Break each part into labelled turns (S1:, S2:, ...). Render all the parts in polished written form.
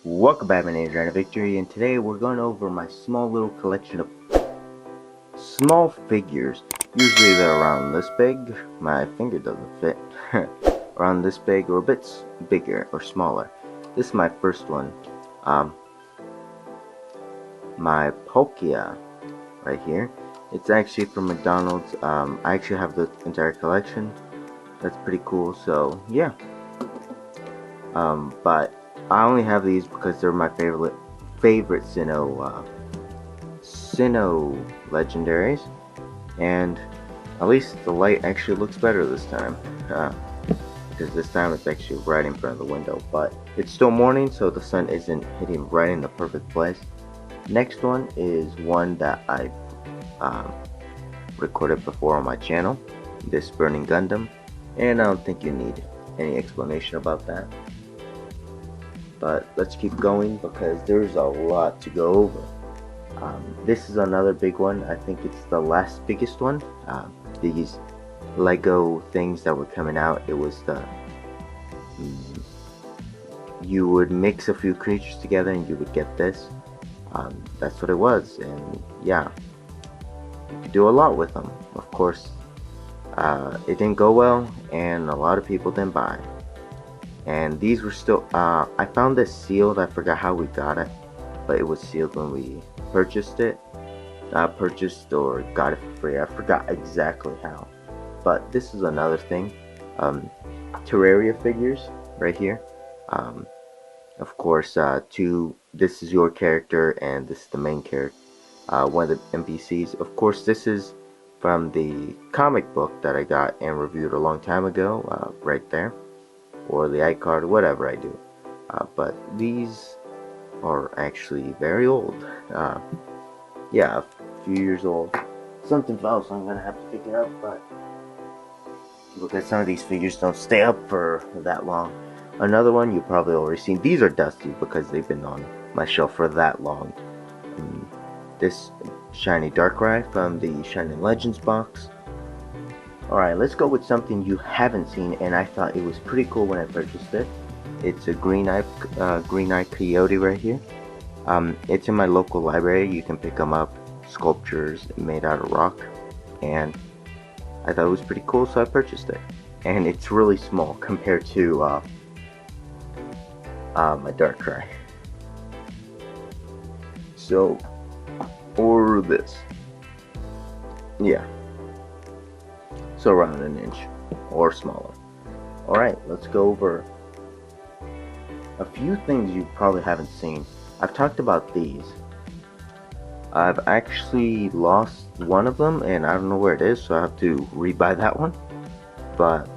S1: Welcome back, my name is Ryan Victory, and today we're going over my small little collection of small figures. Usually they're around this big. My finger doesn't fit. Around this big or a bit bigger or smaller. This is my first one. My Palkia right here. It's actually from McDonald's. I actually have the entire collection. That's pretty cool. So yeah. But I only have these because they're my favorite Sinnoh legendaries, and at least the light actually looks better this time, because this time it's actually right in front of the window, but it's still morning, so the sun isn't hitting right in the perfect place. Next one is one that I recorded before on my channel, this Burning Gundam, and I don't think you need any explanation about that. But let's keep going because there's a lot to go over. This is another big one. I think it's the last biggest one. These Lego things that were coming out, it was the you would mix a few creatures together and you would get this. That's what it was, and yeah, you could do a lot with them. Of course, it didn't go well, and a lot of people didn't buy. And these were still, I found this sealed. I forgot how we got it, but it was sealed when we purchased it. Purchased or got it for free. I forgot exactly how. But this is another thing. Terraria figures right here. Of course, this is your character and this is the main character. One of the NPCs. Of course, this is from the comic book that I got and reviewed a long time ago. Right there. Or the iCard, whatever I do. But these are actually very old. Yeah, a few years old. Something fell, so I'm gonna have to pick it up. But look at some of these figures don't stay up for that long. Another one you probably already seen. These are dusty because they've been on my shelf for that long. This shiny Darkrai from the Shining Legends box. Alright, let's go with something you haven't seen, and I thought it was pretty cool when I purchased it. It's a green eye coyote right here. It's in my local library. You can pick them up. Sculptures made out of rock, and I thought it was pretty cool, so I purchased it. And it's really small compared to my Darkrai. So, or this. Yeah. So around an inch or smaller. Alright, let's go over a few things you probably haven't seen. I've talked about these. I've actually lost one of them and I don't know where it is, so I have to rebuy that one. But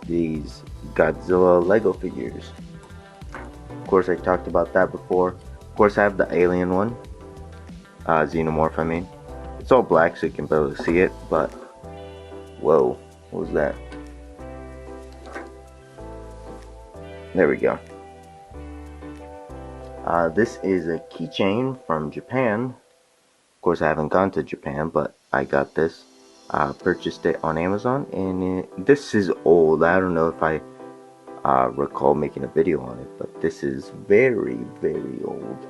S1: these Godzilla Lego figures. Of course, I talked about that before. Of course, I have the alien one. Xenomorph, I mean. It's all black so you can barely see it, but whoa, what was that? There we go. This is a keychain from Japan. Of course, I haven't gone to Japan, but I got this. Purchased it on Amazon, and this is old. I don't know if I recall making a video on it, but this is very, very old.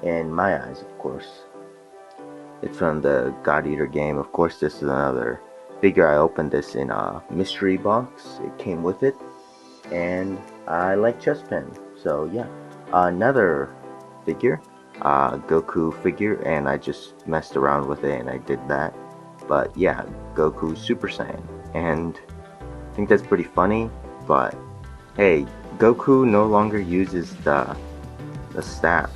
S1: In my eyes, of course. It's from the God Eater game. Of course, this is another figure. I opened this in a mystery box. It came with it, and I like chest pen. So yeah, another figure, Goku figure, and I just messed around with it and I did that. But yeah, Goku Super Saiyan, and I think that's pretty funny. But hey, Goku no longer uses the staff.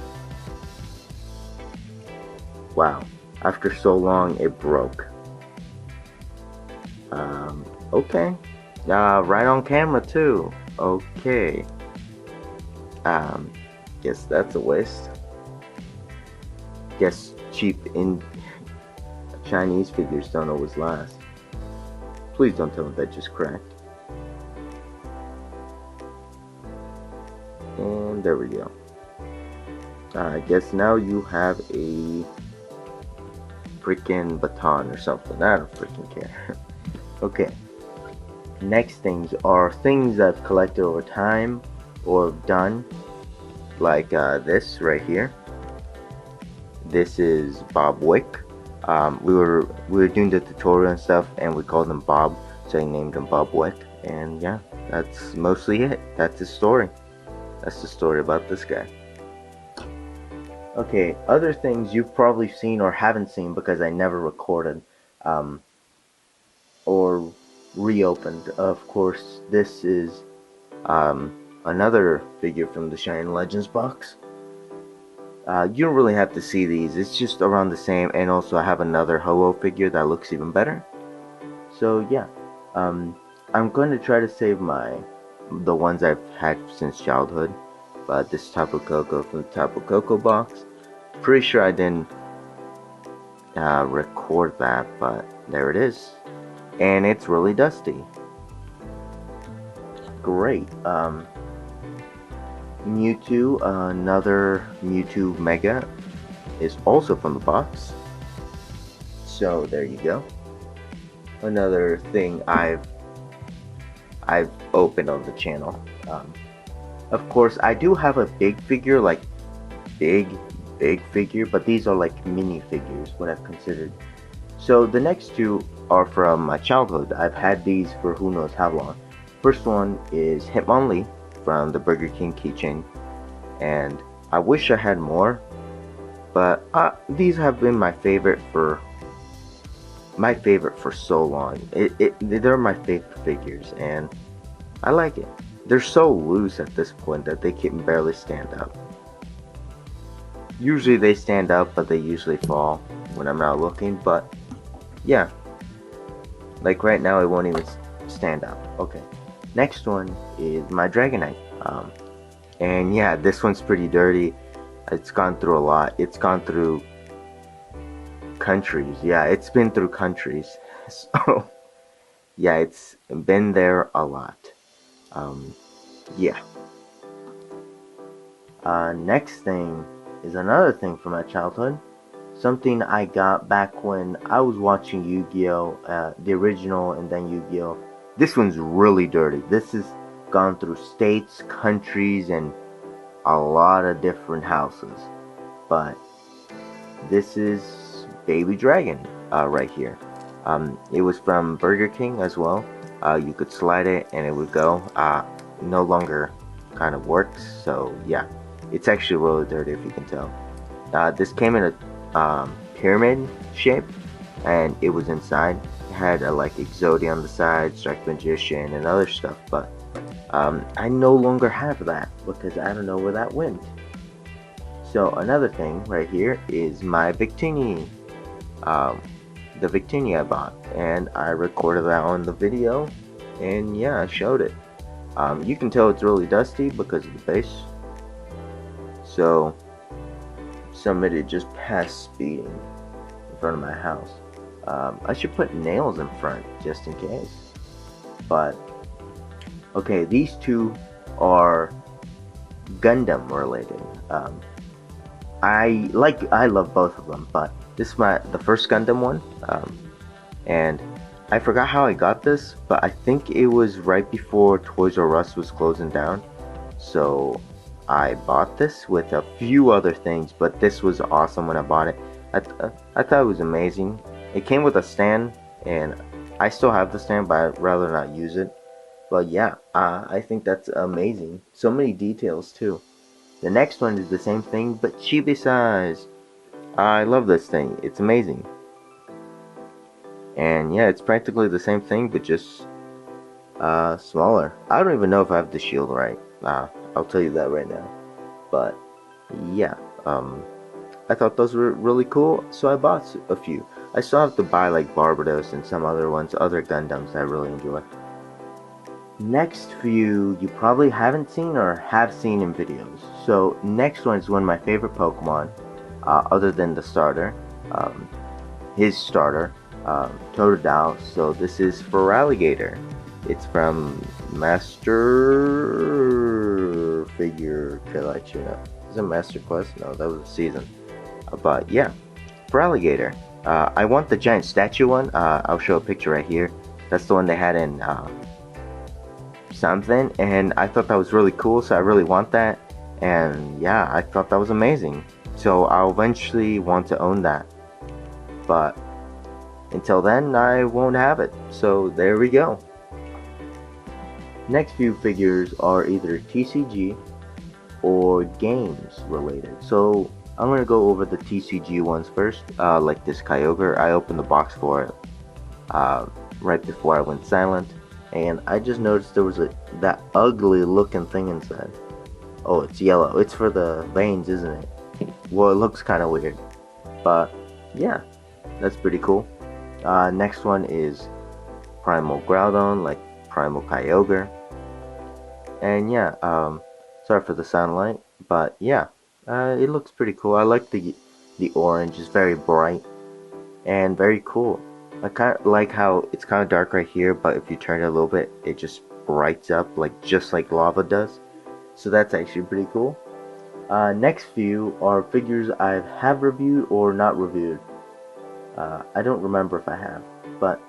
S1: Wow. After so long, it broke. Okay. Right on camera too. Okay. Guess that's a waste. Guess cheap in Chinese figures don't always last. Please don't tell me that just cracked. And there we go. I guess now you have a freaking baton or something. I don't freaking care. Okay. Next things are things I've collected over time or done, like this right here. This is Bob Wick. We were doing the tutorial and stuff, and we called him Bob, so I named him Bob Wick. And yeah, that's mostly it. That's his story. That's the story about this guy. Okay, other things you've probably seen or haven't seen because I never recorded um, or reopened. Of course, this is another figure from the Shining Legends box. You don't really have to see these, it's just around the same, and also I have another Ho-Oh figure that looks even better. So yeah, I'm going to try to save the ones I've had since childhood, but this Tapu Koko from the Tapu Koko box, pretty sure I didn't record that, but there it is, and it's really dusty. Great. Mewtwo, another Mewtwo Mega, is also from the box. So there you go. Another thing I've opened on the channel. Of course, I do have a big figure, like big figure, but these are like mini figures, what I've considered. So the next two are from my childhood. I've had these for who knows how long. First one is Hitmonlee from the Burger King keychain, and I wish I had more, but these have been my favorite for so long. They're my favorite figures, and I like it. They're so loose at this point that they can barely stand up. Usually they stand up, but they usually fall when I'm not looking. But yeah, like right now it won't even stand up. Okay, next one is my Dragonite. And yeah, this one's pretty dirty. It's gone through a lot. It's gone through countries. Yeah, it's been through countries. So yeah, it's been there a lot. Yeah. Next thing is another thing from my childhood. Something I got back when I was watching Yu-Gi-Oh! The original and then Yu-Gi-Oh! This one's really dirty. This has gone through states, countries, and a lot of different houses. But this is Baby Dragon right here. It was from Burger King as well. You could slide it and it would go. No longer kind of works, so yeah, it's actually really dirty if you can tell. This came in a pyramid shape, and it was inside. It had like Exodia on the side, Strike Magician, and other stuff, but I no longer have that because I don't know where that went. So another thing right here is my Victini. The Victini I bought, and I recorded that on the video, and yeah, I showed it. You can tell it's really dusty because of the base. So somebody just passed speeding in front of my house. I should put nails in front just in case. But okay, these two are Gundam related. I love both of them, but this is the first Gundam one, and I forgot how I got this, but I think it was right before Toys R Us was closing down, so I bought this with a few other things, but this was awesome when I bought it. I thought it was amazing. It came with a stand, and I still have the stand, but I'd rather not use it. But yeah, I think that's amazing. So many details too. The next one is the same thing, but chibi size. I love this thing. It's amazing. And yeah, it's practically the same thing, but just smaller. I don't even know if I have the shield right. I'll tell you that right now. But yeah, I thought those were really cool, so I bought a few. I still have to buy like Barbados and some other ones, other Gundams I really enjoy. Next few you probably haven't seen or have seen in videos. So next one is one of my favorite Pokemon, other than the starter, his starter, Totodile. So this is Feraligatr. It's from Master Figure Collection. Is it Master Quest? No, that was a season. But yeah, for Alligator, I want the giant statue one. I'll show a picture right here. That's the one they had in something, and I thought that was really cool, so I really want that. And yeah, I thought that was amazing. So I'll eventually want to own that. But until then, I won't have it. So there we go. Next few figures are either TCG or games related. So I'm gonna go over the TCG ones first. Like this Kyogre, I opened the box for it right before I went silent, and I just noticed there was that ugly looking thing inside. Oh, it's yellow. It's for the veins, isn't it? Well, it looks kind of weird, but yeah, that's pretty cool. Next one is Primal Groudon, like Primal Kyogre, and yeah, sorry for the sunlight, but yeah, it looks pretty cool. I like the orange. It's very bright and very cool. I kind of like how it's kind of dark right here, but if you turn it a little bit, it just brights up like just like lava does. So that's actually pretty cool. Next few are figures I have reviewed or not reviewed. I don't remember if I have, but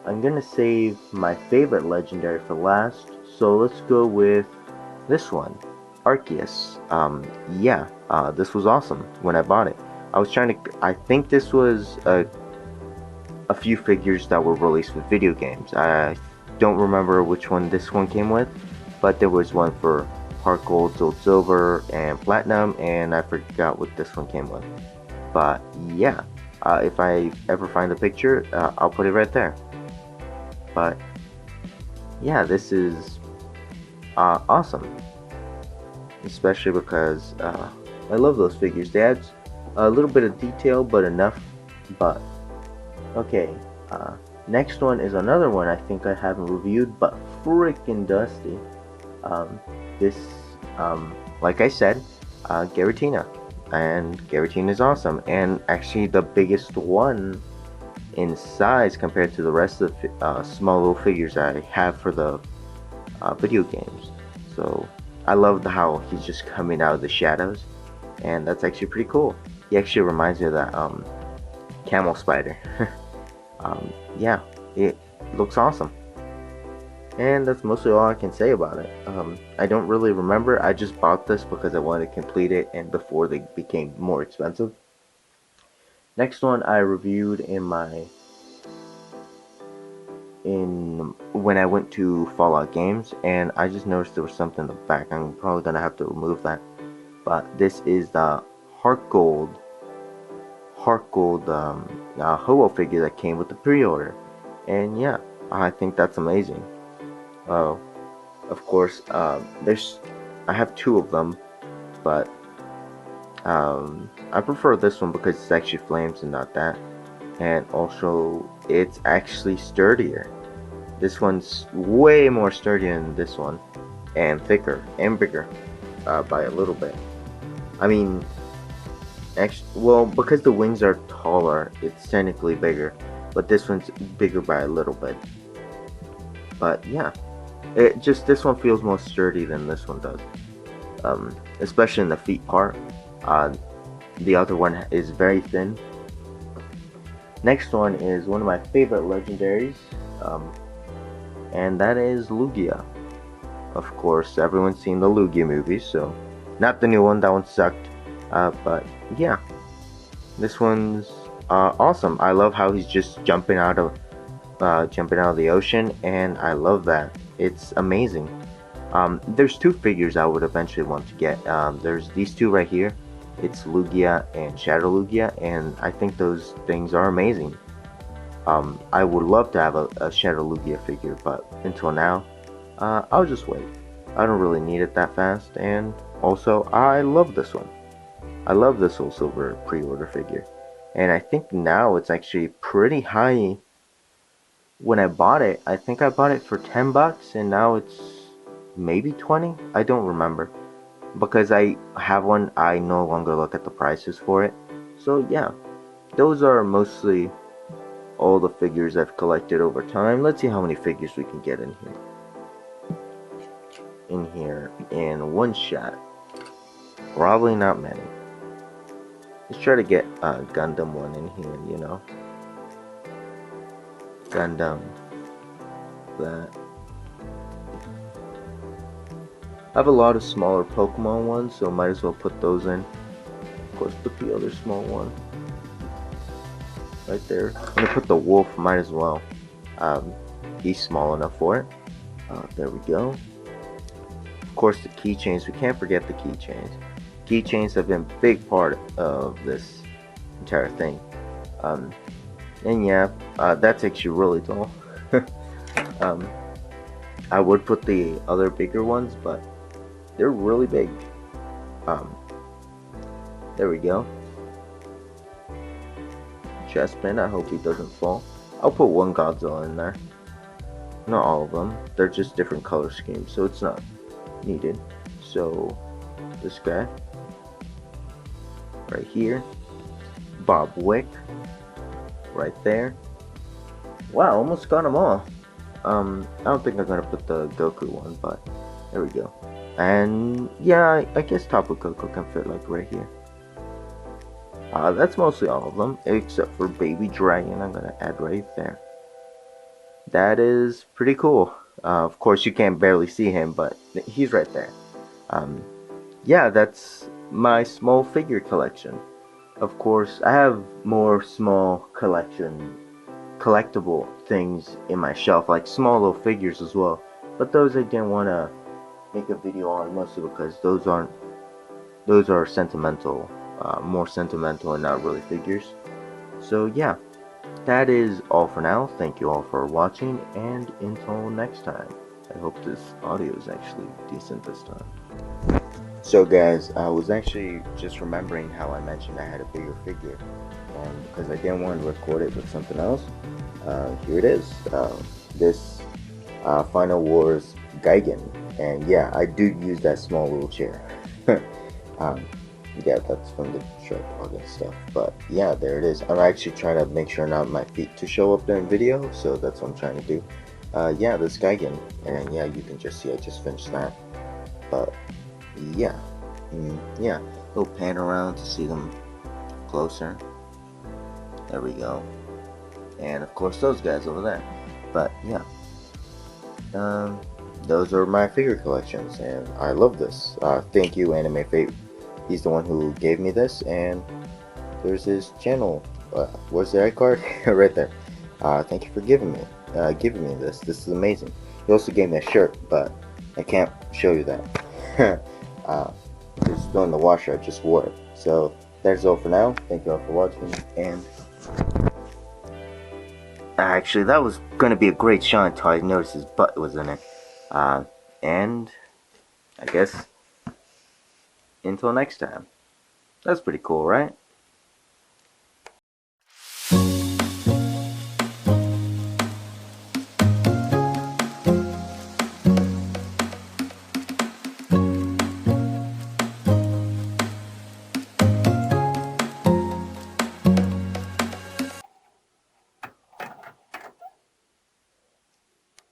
S1: I'm gonna save my favorite legendary for last. So let's go with this one, Arceus. Yeah, this was awesome when I bought it. I think this was a few figures that were released with video games. I don't remember which one this one came with, but there was one for Heart Gold, Soul Silver, and Platinum, and I forgot what this one came with. But yeah, if I ever find the picture, I'll put it right there. But yeah, this is awesome, especially because I love those figures. They add a little bit of detail, but enough. But okay, next one is another one I think I haven't reviewed, but freaking dusty. This, like I said, Giratina, and Giratina is awesome, and actually the biggest one in size compared to the rest of the small little figures I have for the video games. So I love how he's just coming out of the shadows, and that's actually pretty cool. He actually reminds me of that camel spider. Yeah, it looks awesome. And that's mostly all I can say about it. I don't really remember. I just bought this because I wanted to complete it and before they became more expensive. Next one I reviewed in when I went to Fallout Games, and I just noticed there was something in the back. I'm probably gonna have to remove that. But this is the Heart Gold Ho-Oh figure that came with the pre-order, and yeah, I think that's amazing. Of course, I have two of them, but I prefer this one because it's actually flames and not that, and also it's actually sturdier. This one's way more sturdy than this one, and thicker and bigger by a little bit. I mean, actually, well, because the wings are taller, it's technically bigger, but this one's bigger by a little bit. But yeah, this one feels more sturdy than this one does, especially in the feet part. The other one is very thin. Next one is one of my favorite legendaries, and that is Lugia. Of course, everyone's seen the Lugia movies, so not the new one. That one sucked. But yeah, this one's awesome. I love how he's just jumping out of the ocean, and I love that. It's amazing. There's two figures I would eventually want to get. There's these two right here. It's Lugia and Shadow Lugia, and I think those things are amazing. I would love to have a Shadow Lugia figure, but until now, I'll just wait. I don't really need it that fast, and also, I love this one. I love this Soul Silver pre-order figure, and I think now it's actually pretty high. When I bought it, I think I bought it for $10, and now it's maybe 20. I don't remember, because I have one. I no longer look at the prices for it. So yeah, those are mostly all the figures I've collected over time. Let's see how many figures we can get in here. In one shot. Probably not many. Let's try to get a Gundam one in here, you know. Gundam. That. I have a lot of smaller Pokemon ones, so might as well put those in. Of course, put the other small one right there. I'm gonna put the wolf, might as well. He's small enough for it. There we go. Of course, the keychains. We can't forget the keychains. Keychains have been a big part of this entire thing. And yeah, that takes you really tall. I would put the other bigger ones, but they're really big. There we go. Chestman, I hope he doesn't fall. I'll put one Godzilla in there. Not all of them. They're just different color schemes, so it's not needed. So, this guy. Right here. Bob Wick. Right there. Wow, almost got them all. I don't think I'm gonna put the Goku one, but there we go. And yeah, I guess Tapu Koko can fit like right here. That's mostly all of them, except for Baby Dragon. I'm gonna add right there. That is pretty cool. Of course, you can't barely see him, but he's right there. Yeah, that's my small figure collection. Of course, I have more small collectible things in my shelf, like small little figures as well. But those I didn't want to make a video on, mostly because those are sentimental, more sentimental and not really figures. So yeah, that is all for now. Thank you all for watching, and until next time. I hope this audio is actually decent this time. So guys, I was actually just remembering how I mentioned I had a bigger figure, and because I didn't want to record it with something else, here it is. This Final Wars Gigan, and yeah, I do use that small little chair. Yeah, that's from the Shark Dog and stuff. But yeah, there it is. I'm actually trying to make sure not my feet to show up there in video, so that's what I'm trying to do. Yeah, this Gigan, and yeah, you can just see I just finished that. But yeah, yeah, we'll pan around to see them closer. There we go. And of course those guys over there. But yeah, those are my figure collections, and I love this. Thank you, Anime Fate. He's the one who gave me this, and there's his channel. Where's the iCard? Right there. Thank you for giving me this. This is amazing. He also gave me a shirt, but I can't show you that. It's still in the washer. I just wore it. So that's all for now. Thank you all for watching, and actually that was gonna be a great shot until I noticed his butt was in it. And I guess until next time. That's pretty cool, right?